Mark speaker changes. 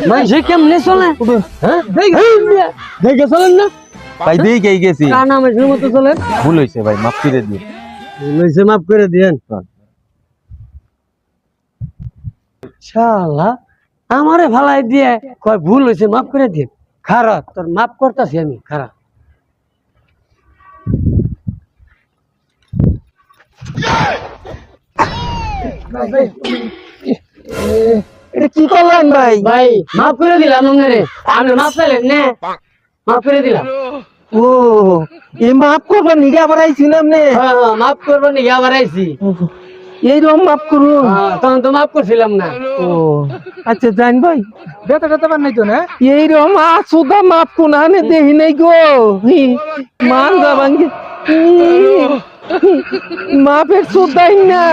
Speaker 1: মানুষে কেমনে চলে দেখে চলেন না
Speaker 2: ভাই দেখে গেছি
Speaker 1: কানা মানুষের মতো চলেন
Speaker 2: ভুল হয়েছে ভাই মাফ করে দিন
Speaker 1: লইছে মাফ করে দিয়েন শালা আমারে ভালাই দিয়ে কয় ভুল হয়েছে মাফ করে দিন খারাপ তোর মাফ করতেছি আমি খারাপ
Speaker 3: এটা কি করলেন ভাই?
Speaker 1: ভাই মাফ করে দিলাম আপনারে আপনি মাফ চাইলেন না মাফ করে দিলাম
Speaker 3: ও এই মাফ করবেন নিগে আবার আইছিলাম নে
Speaker 1: মাফ করবো নি আবার আইছি
Speaker 3: এইরকম মাফ করুন।
Speaker 1: তখন তো মাফ করছিলাম না
Speaker 3: ও আচ্ছা জান ভাই
Speaker 4: বেতা টেতা বান নাই তো না
Speaker 3: এইরকম আসুদা মাফ কোনানে দেহি নাই গো মান যাবাঙ্গে মাফের সুদাই না